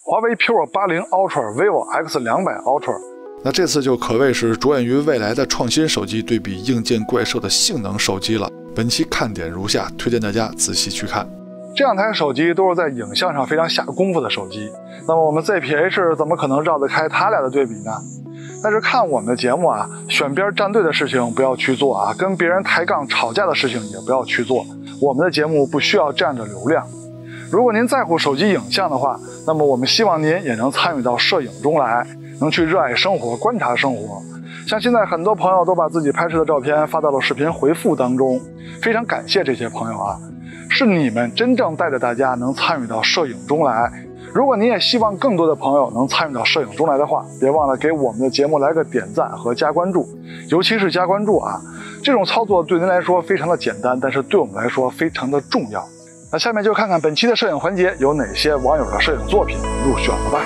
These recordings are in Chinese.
华为 P80 Ultra、vivo X200 Ultra。那这次就可谓是着眼于未来的创新手机对比硬件怪兽的性能手机了。本期看点如下，推荐大家仔细去看。这两台手机都是在影像上非常下功夫的手机，那么我们 ZPH 怎么可能绕得开它俩的对比呢？但是看我们的节目啊，选边站队的事情不要去做啊，跟别人抬杠吵架的事情也不要去做。我们的节目不需要占着流量。如果您在乎手机影像的话，那么我们希望您也能参与到摄影中来，能去热爱生活，观察生活。像现在很多朋友都把自己拍摄的照片发到了视频回复当中，非常感谢这些朋友啊，是你们真正带着大家能参与到摄影中来。如果你也希望更多的朋友能参与到摄影中来的话，别忘了给我们的节目来个点赞和加关注，尤其是加关注啊，这种操作对您来说非常的简单，但是对我们来说非常的重要。那下面就看看本期的摄影环节有哪些网友的摄影作品入选了吧。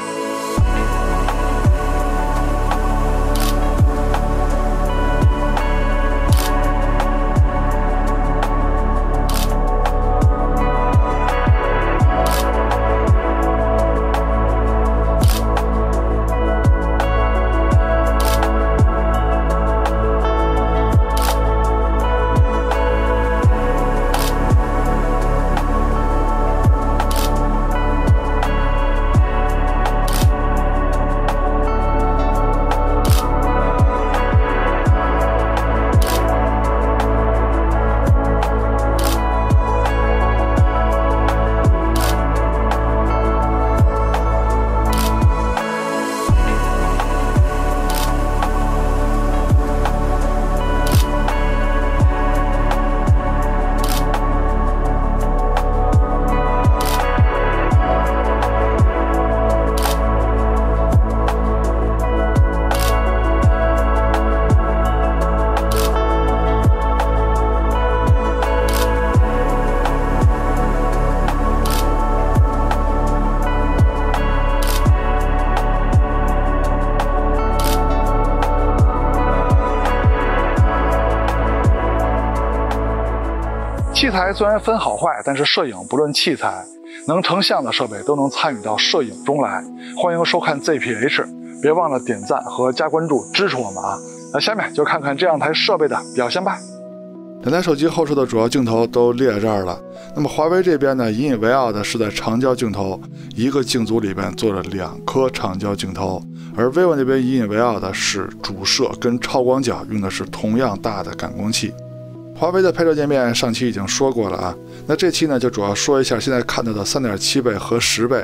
器材虽然分好坏，但是摄影不论器材，能成像的设备都能参与到摄影中来。欢迎收看 ZPH， 别忘了点赞和加关注支持我们啊！那下面就看看这两台设备的表现吧。两台手机后摄的主要镜头都列在这儿了。那么华为这边呢，引以为傲的是在长焦镜头，一个镜组里边做了2颗长焦镜头，而 vivo 那边引以为傲的是主摄跟超广角用的是同样大的感光器。华为的拍摄界面上期已经说过了啊，那这期呢就主要说一下现在看到的 3.7 倍和10倍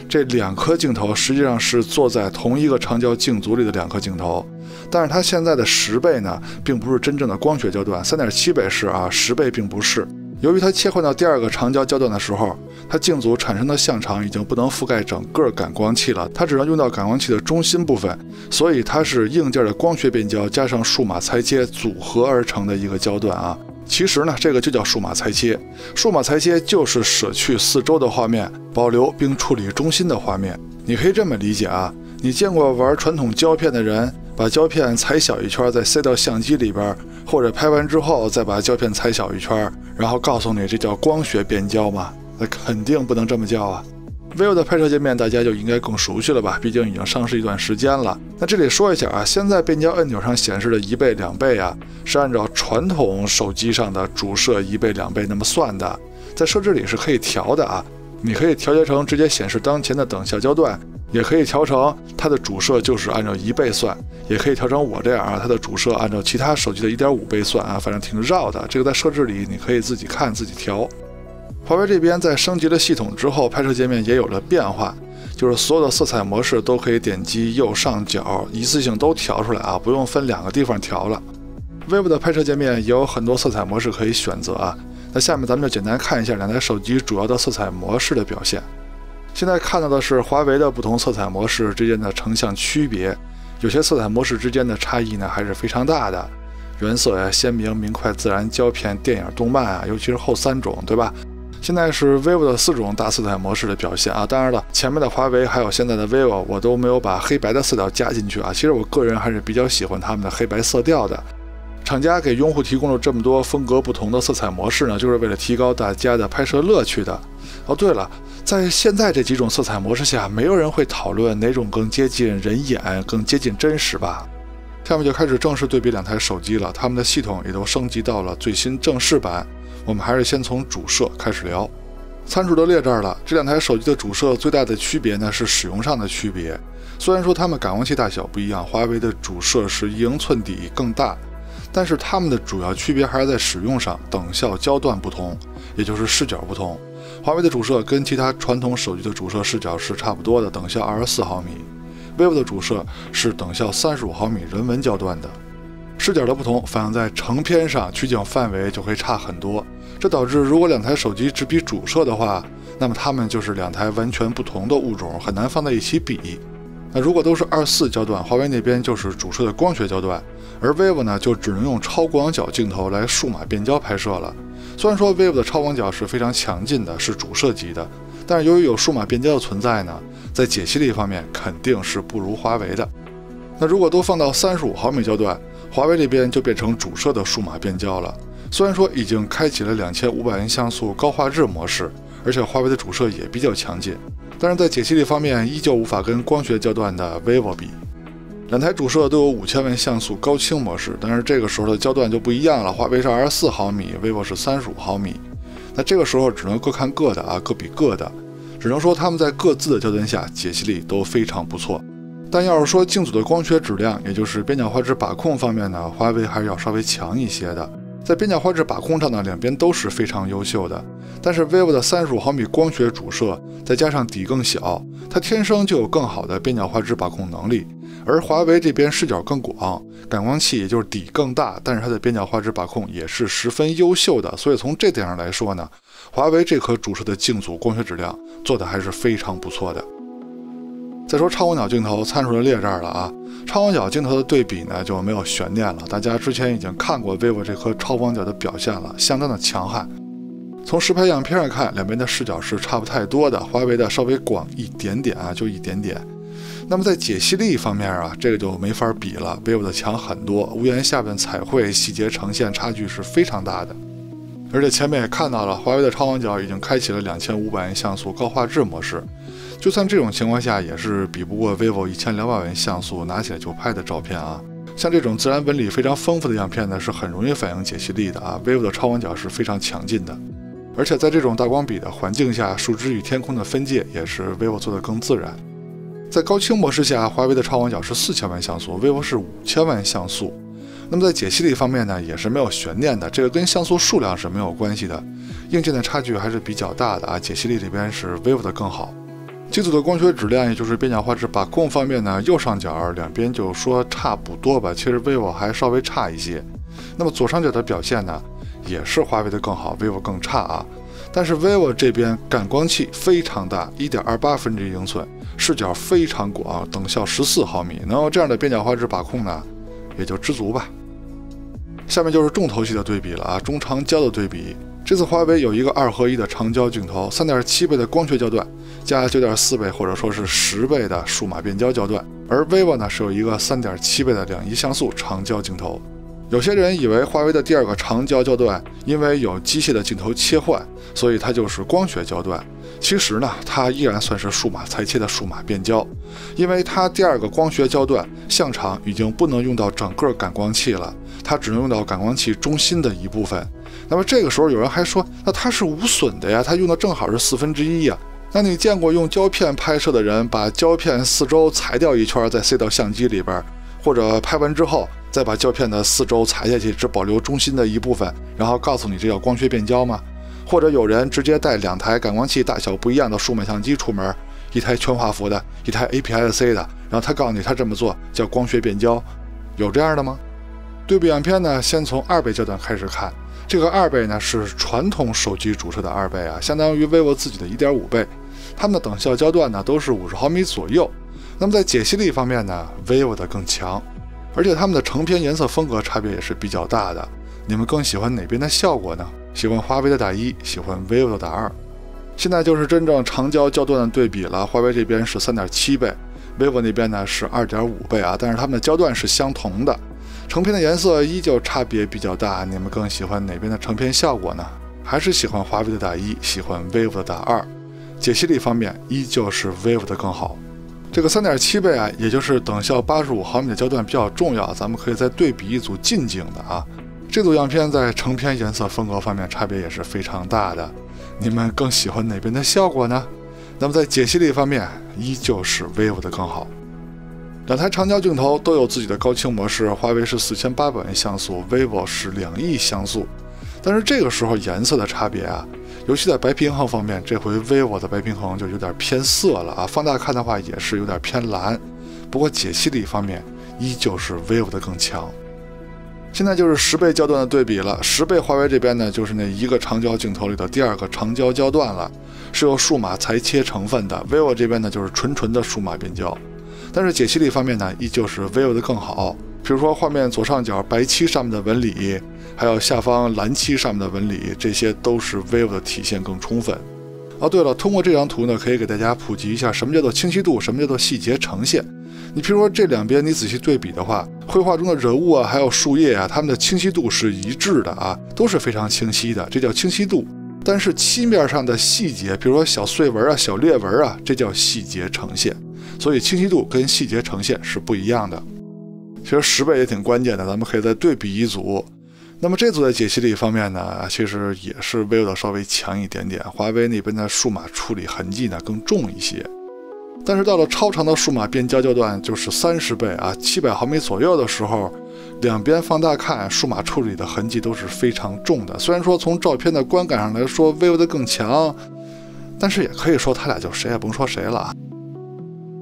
这2颗镜头实际上是坐在同一个长焦镜组里的2颗镜头，但是它现在的10倍呢并不是真正的光学焦段， 3.7 倍是啊，10倍并不是。由于它切换到第2个长焦焦段的时候，它镜组产生的像场已经不能覆盖整个感光器了，它只能用到感光器的中心部分，所以它是硬件的光学变焦加上数码裁切组合而成的一个焦段啊。其实呢，这个就叫数码裁切。数码裁切就是舍去四周的画面，保留并处理中心的画面。你可以这么理解啊，你见过玩传统胶片的人把胶片裁小一圈再塞到相机里边，或者拍完之后再把胶片裁小一圈，然后告诉你这叫光学变焦吗？那肯定不能这么叫啊。vivo 的拍摄界面大家就应该更熟悉了吧，毕竟已经上市一段时间了。那这里说一下啊，现在变焦按钮上显示的1倍、2倍啊，是按照传统手机上的主摄1倍、2倍那么算的，在设置里是可以调的啊。你可以调节成直接显示当前的等效焦段，也可以调成它的主摄就是按照1倍算，也可以调成我这样啊，它的主摄按照其他手机的 1.5 倍算啊，反正挺绕的。这个在设置里你可以自己看自己调。华为这边在升级了系统之后，拍摄界面也有了变化，就是所有的色彩模式都可以点击右上角一次性都调出来啊，不用分2个地方调了。vivo 的拍摄界面也有很多色彩模式可以选择啊。那下面咱们就简单看一下2台手机主要的色彩模式的表现。现在看到的是华为的不同色彩模式之间的成像区别，有些色彩模式之间的差异呢还是非常大的。原色呀、鲜明、明快、自然、胶片、电影、动漫啊，尤其是后3种，对吧？现在是 vivo 的4种大色彩模式的表现啊，当然了，前面的华为还有现在的 vivo 我都没有把黑白的色调加进去啊，其实我个人还是比较喜欢他们的黑白色调的。厂家给用户提供了这么多风格不同的色彩模式呢，就是为了提高大家的拍摄乐趣的。哦，对了，在现在这几种色彩模式下，没有人会讨论哪种更接近人眼、更接近真实吧？下面就开始正式对比两台手机了，他们的系统也都升级到了最新正式版。我们还是先从主摄开始聊。参数都列这儿了，这两台手机的主摄最大的区别呢是使用上的区别。虽然说它们感光器大小不一样，华为的主摄是1英寸底更大，但是它们的主要区别还是在使用上，等效焦段不同，也就是视角不同。华为的主摄跟其他传统手机的主摄视角是差不多的，等效24毫米。vivo 的主摄是等效35毫米人文焦段的。视角的不同反映在成片上，取景范围就会差很多。这导致如果两台手机只比主摄的话，那么它们就是两台完全不同的物种，很难放在一起比。那如果都是24焦段，华为那边就是主摄的光学焦段，而 vivo 呢就只能用超广角镜头来数码变焦拍摄了。虽然说 vivo 的超广角是非常强劲的，是主摄级的，但是由于有数码变焦的存在呢，在解析力方面肯定是不如华为的。那如果都放到35毫米焦段，华为这边就变成主摄的数码变焦了。虽然说已经开启了2500像素高画质模式，而且华为的主摄也比较强劲，但是在解析力方面依旧无法跟光学焦段的 vivo 比。两台主摄都有5000万像素高清模式，但是这个时候的焦段就不一样了，华为是24毫米 ，vivo 是35毫米。那这个时候只能各看各的啊，各比各的，只能说他们在各自的焦段下解析力都非常不错。但要是说镜组的光学质量，也就是边角画质把控方面呢，华为还是要稍微强一些的。在边角画质把控上呢，两边都是非常优秀的。但是 vivo 的35毫米光学主摄，再加上底更小，它天生就有更好的边角画质把控能力。而华为这边视角更广，感光器也就是底更大，但是它的边角画质把控也是十分优秀的。所以从这点上来说呢，华为这颗主摄的镜组光学质量做的还是非常不错的。再说超广角镜头，参数就列这儿了啊。超广角镜头的对比呢就没有悬念了，大家之前已经看过 vivo 这颗超广角的表现了，相当的强悍。从实拍样片上看，两边的视角是差不太多的，华为的稍微广一点点啊，就一点点。那么在解析力方面啊，这个就没法比了 ，vivo 的强很多，屋檐下边彩绘细节呈现差距是非常大的。而且前面也看到了，华为的超广角已经开启了2500万像素高画质模式，就算这种情况下，也是比不过 vivo1200万像素拿起来就拍的照片啊。像这种自然纹理非常丰富的样片呢，是很容易反映解析力的啊。vivo 的超广角是非常强劲的，而且在这种大光比的环境下，树枝与天空的分界也是 vivo 做的更自然。在高清模式下，华为的超广角是4000万像素 ，vivo 是5000万像素。那么在解析力方面呢，也是没有悬念的，这个跟像素数量是没有关系的，硬件的差距还是比较大的啊。解析力这边是 vivo 的更好。机组的光学质量，也就是边角画质把控方面呢，右上角两边就说差不多吧，其实 vivo 还稍微差一些。那么左上角的表现呢，也是华为的更好 ，vivo 更差啊。但是 vivo 这边感光器非常大 ，1.28分之1英寸，视角非常广，等效14毫米，能有这样的边角画质把控呢，也就知足吧。下面就是重头戏的对比了啊，中长焦的对比。这次华为有一个2合1的长焦镜头，3.7倍的光学焦段，加9.4倍或者说是10倍的数码变焦焦段。而 vivo 呢是有一个3.7倍的2.1像素长焦镜头。有些人以为华为的第二个长焦焦段，因为有机械的镜头切换，所以它就是光学焦段。其实呢，它依然算是数码裁切的数码变焦，因为它第二个光学焦段相场已经不能用到整个感光器了，它只能用到感光器中心的一部分。那么这个时候有人还说，那它是无损的呀，它用的正好是1/4呀。那你见过用胶片拍摄的人把胶片四周裁掉一圈再塞到相机里边，或者拍完之后再把胶片的四周裁下去，只保留中心的一部分，然后告诉你这叫光学变焦吗？或者有人直接带2台感光器大小不一样的数码相机出门，一台全画幅的，一台 APS-C 的，然后他告诉你他这么做叫光学变焦，有这样的吗？对比样片呢，先从2倍焦段开始看，这个2倍呢是传统手机主摄的2倍啊，相当于 vivo 自己的1.5倍，它们的等效焦段呢都是50毫米左右。那么在解析力方面呢 ，vivo 的更强，而且它们的成片颜色风格差别也是比较大的。你们更喜欢哪边的效果呢？喜欢华为的打1，喜欢 vivo 的打2。现在就是真正长焦焦段的对比了，华为这边是3.7倍，vivo 那边呢是2.5倍啊，但是它们的焦段是相同的。成片的颜色依旧差别比较大，你们更喜欢哪边的成片效果呢？还是喜欢华为的打1，喜欢 vivo 的打2？解析力方面依旧是 vivo 的更好。这个 3.7 倍啊，也就是等效85毫米的焦段比较重要，咱们可以再对比一组近景的啊。这组样片在成片颜色风格方面差别也是非常大的，你们更喜欢哪边的效果呢？那么在解析力方面依旧是 vivo 的更好。两台长焦镜头都有自己的高清模式，华为是4800万像素， vivo 是2亿像素。但是这个时候颜色的差别啊，尤其在白平衡方面，这回 vivo 的白平衡就有点偏色了啊，放大看的话也是有点偏蓝。不过解析力方面依旧是 vivo 的更强。现在就是10倍焦段的对比了，10倍华为这边呢就是那一个长焦镜头里的第2个长焦焦段了，是由数码裁切成分的。vivo 这边呢就是纯的数码变焦，但是解析力方面呢依旧是 vivo 的更好。比如说画面左上角白漆上面的纹理，还有下方蓝漆上面的纹理，这些都是 vivo 的体现更充分。哦，对了，通过这张图呢，可以给大家普及一下什么叫做清晰度，什么叫做细节呈现。你比如说这两边你仔细对比的话，绘画中的人物啊，还有树叶啊，它们的清晰度是一致的啊，都是非常清晰的，这叫清晰度。但是漆面上的细节，比如说小碎纹啊、小裂纹啊，这叫细节呈现。所以清晰度跟细节呈现是不一样的。其实10倍也挺关键的，咱们可以再对比一组。那么这组在解析力方面呢，其实也是 vivo 的稍微强一点点，华为那边的数码处理痕迹呢更重一些。但是到了超长的数码变焦焦段，就是30倍啊，700毫米左右的时候，两边放大看，数码处理的痕迹都是非常重的。虽然说从照片的观感上来说 vivo 的更强，但是也可以说他俩就谁也甭说谁了。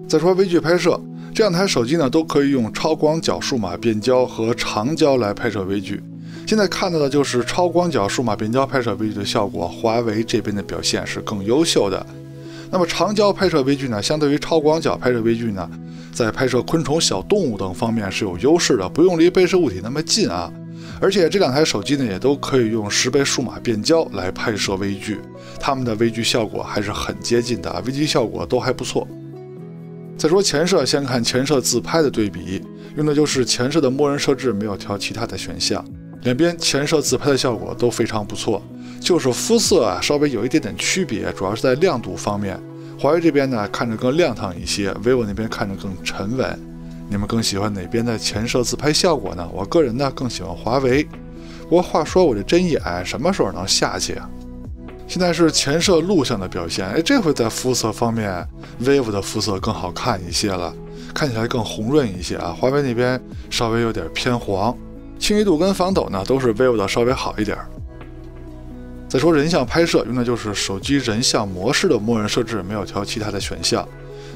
再说微距拍摄，这两台手机呢都可以用超广角数码变焦和长焦来拍摄微距。现在看到的就是超广角数码变焦拍摄微距的效果，华为这边的表现是更优秀的。那么长焦拍摄微距呢，相对于超广角拍摄微距呢，在拍摄昆虫、小动物等方面是有优势的，不用离被摄物体那么近啊。而且这两台手机呢，也都可以用10倍数码变焦来拍摄微距，它们的微距效果还是很接近的，微距效果都还不错。再说前摄，先看前摄自拍的对比，用的就是前摄的默认设置，没有调其他的选项。两边前摄自拍的效果都非常不错，就是肤色啊稍微有一点点区别，主要是在亮度方面。华为这边呢看着更亮堂一些， vivo 那边看着更沉稳。你们更喜欢哪边的前摄自拍效果呢？我个人呢更喜欢华为。不过话说我这针眼什么时候能下去啊？现在是前摄录像的表现，这回在肤色方面 vivo 的肤色更好看一些了，看起来更红润一些啊。华为那边稍微有点偏黄。清晰度跟防抖呢都是 vivo 的稍微好一点。再说人像拍摄，用的就是手机人像模式的默认设置，没有调其他的选项。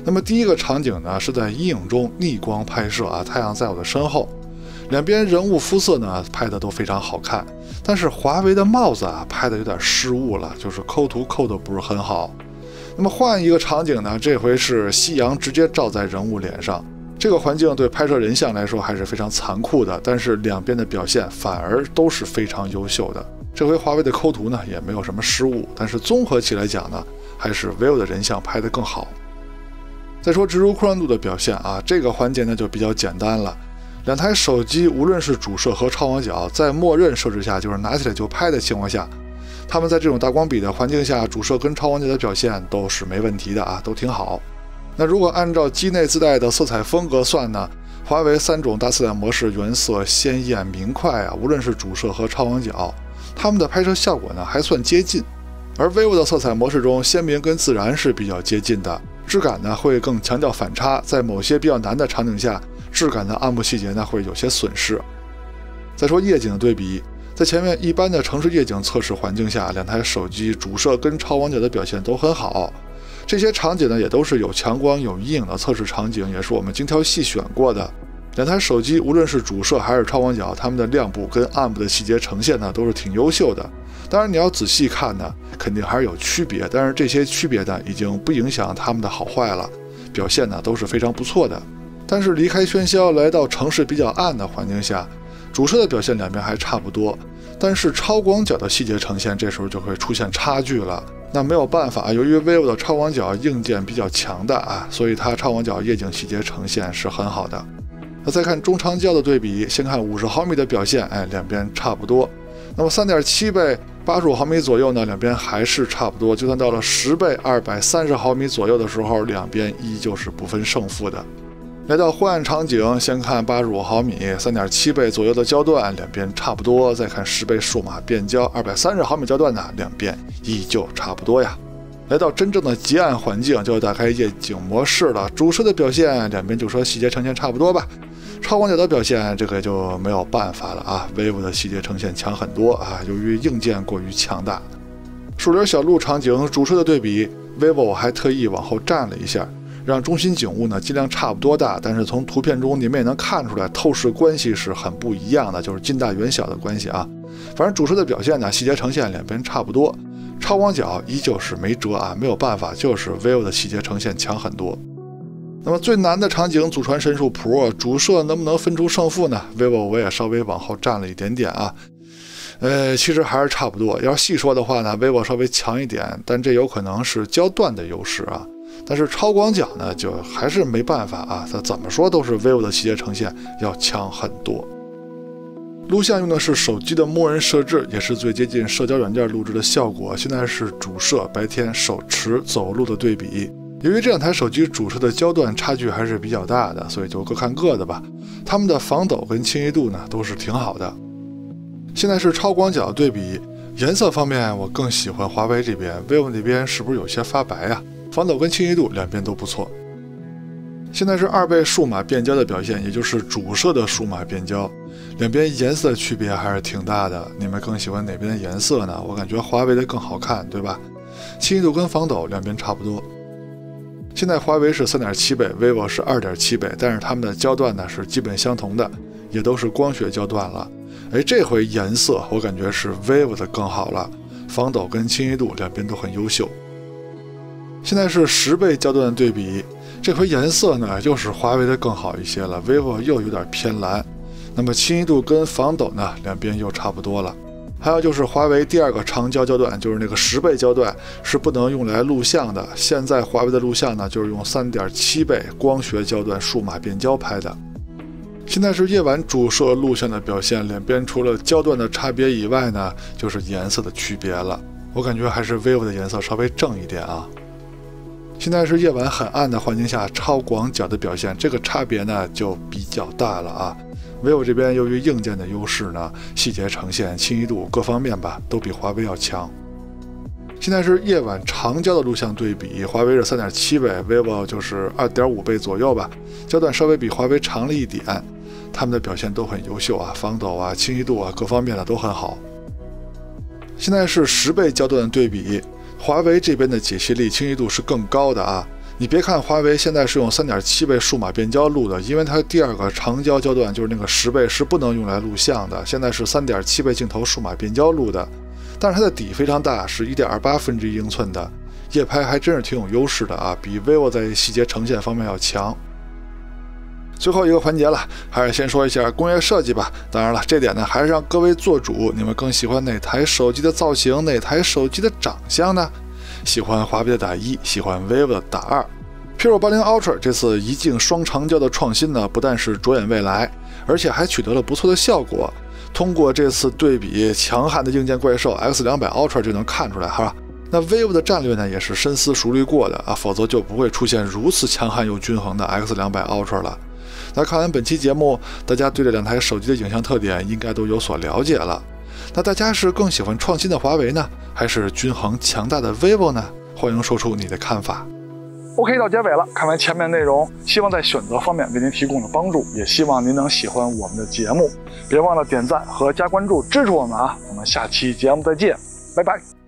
那么第一个场景呢是在阴影中逆光拍摄啊，太阳在我的身后，两边人物肤色呢拍的都非常好看，但是华为的帽子啊拍的有点失误了，就是抠图抠的不是很好。那么换一个场景呢，这回是夕阳直接照在人物脸上，这个环境对拍摄人像来说还是非常残酷的，但是两边的表现反而都是非常优秀的。这回华为的抠图呢也没有什么失误，但是综合起来讲呢，还是 vivo 的人像拍得更好。再说植入扩散度的表现啊，这个环节呢就比较简单了。两台手机无论是主摄和超广角，在默认设置下，就是拿起来就拍的情况下，它们在这种大光比的环境下，主摄跟超广角的表现都是没问题的啊，都挺好。那如果按照机内自带的色彩风格算呢，华为3种大色彩模式原色鲜艳明快啊，无论是主摄和超广角，它们的拍摄效果呢还算接近。而 vivo 的色彩模式中，鲜明跟自然是比较接近的，质感呢会更强调反差，在某些比较难的场景下，质感的暗部细节呢会有些损失。再说夜景的对比，在前面一般的城市夜景测试环境下，两台手机主摄跟超广角的表现都很好。这些场景呢也都是有强光有阴影的测试场景，也是我们精挑细选过的。两台手机无论是主摄还是超广角，它们的亮部跟暗部的细节呈现呢都是挺优秀的。当然你要仔细看呢，肯定还是有区别，但是这些区别呢已经不影响它们的好坏了，表现呢都是非常不错的。但是离开喧嚣来到城市比较暗的环境下，主摄的表现两边还差不多，但是超广角的细节呈现这时候就会出现差距了。那没有办法，由于 vivo 的超广角硬件比较强大啊，所以它超广角夜景细节呈现是很好的。那再看中长焦的对比，先看50毫米的表现，两边差不多。那么 3.7 倍85毫米左右呢，两边还是差不多。就算到了10倍230毫米左右的时候，两边依旧是不分胜负的。来到昏暗场景，先看85毫米 3.7 倍左右的焦段，两边差不多。再看10倍数码变焦230毫米焦段呢，两边依旧差不多呀。来到真正的极暗环境，就要打开夜景模式了。主摄的表现，两边就说细节呈现差不多吧。超广角的表现，这个就没有办法了啊。vivo 的细节呈现强很多啊，由于硬件过于强大。树林小路场景主摄的对比 ，vivo 还特意往后站了一下，让中心景物呢尽量差不多大，但是从图片中你们也能看出来，透视关系是很不一样的，就是近大远小的关系啊。反正主摄的表现呢，细节呈现两边差不多，超广角依旧是没辙啊，没有办法，就是 vivo 的细节呈现强很多。那么最难的场景，祖传神树 Pro 主摄能不能分出胜负呢 ？vivo 我也稍微往后站了一点点啊。其实还是差不多。要细说的话呢 ，vivo 稍微强一点，但这有可能是焦段的优势啊。但是超广角呢，就还是没办法啊，它怎么说都是 vivo 的细节呈现要强很多。录像用的是手机的默认设置，也是最接近社交软件录制的效果。现在是主摄白天手持走路的对比。由于这两台手机主摄的焦段差距还是比较大的，所以就各看各的吧。它们的防抖跟清晰度呢都是挺好的。现在是超广角对比，颜色方面我更喜欢华为这边 ，vivo 那边是不是有些发白啊？防抖跟清晰度两边都不错。现在是2倍数码变焦的表现，也就是主摄的数码变焦，两边颜色区别还是挺大的。你们更喜欢哪边的颜色呢？我感觉华为的更好看，对吧？清晰度跟防抖两边差不多。现在华为是 3.7 倍 ，vivo 是 2.7 倍，但是它们的焦段呢是基本相同的，也都是光学焦段了。这回颜色我感觉是 vivo 的更好了，防抖跟清晰度两边都很优秀。现在是10倍焦段的对比，这回颜色呢又是华为的更好一些了 ，vivo 又有点偏蓝。那么清晰度跟防抖呢两边又差不多了。还有就是华为第二个长焦焦段，就是那个10倍焦段是不能用来录像的。现在华为的录像呢，就是用 3.7 倍光学焦段数码变焦拍的。现在是夜晚主摄录像的表现，两边除了焦段的差别以外呢，就是颜色的区别了。我感觉还是 vivo 的颜色稍微正一点啊。现在是夜晚很暗的环境下超广角的表现，这个差别呢就比较大了啊。vivo 这边由于硬件的优势呢，细节呈现、清晰度各方面吧，都比华为要强。现在是夜晚长焦的录像对比，华为是 3.7 倍 ，vivo 就是 2.5 倍左右吧，焦段稍微比华为长了一点，它们的表现都很优秀啊，防抖啊、清晰度啊各方面的都很好。现在是10倍焦段的对比，华为这边的解析力、清晰度是更高的啊。你别看华为现在是用 3.7 倍数码变焦录的，因为它第二个长焦焦段就是那个10倍是不能用来录像的，现在是 3.7 倍镜头数码变焦录的，但是它的底非常大，是 1.28分之一英寸的，夜拍还真是挺有优势的啊，比 vivo 在细节呈现方面要强。最后一个环节了，还是先说一下工业设计吧。当然了，这点呢还是让各位做主，你们更喜欢哪台手机的造型，哪台手机的长相呢？喜欢华为的打1，喜欢 vivo 的打2。P6080 Ultra 这次一镜双长焦的创新呢，不但是着眼未来，而且还取得了不错的效果。通过这次对比强悍的硬件怪兽 X200 Ultra 就能看出来哈。那 vivo 的战略呢，也是深思熟虑过的啊，否则就不会出现如此强悍又均衡的 X200 Ultra 了。那看完本期节目，大家对这两台手机的影像特点应该都有所了解了。那大家是更喜欢创新的华为呢，还是均衡强大的 vivo 呢？欢迎说出你的看法。OK， 到结尾了，看完前面内容，希望在选择方面为您提供了帮助，也希望您能喜欢我们的节目，别忘了点赞和加关注支持我们啊！我们下期节目再见，拜拜。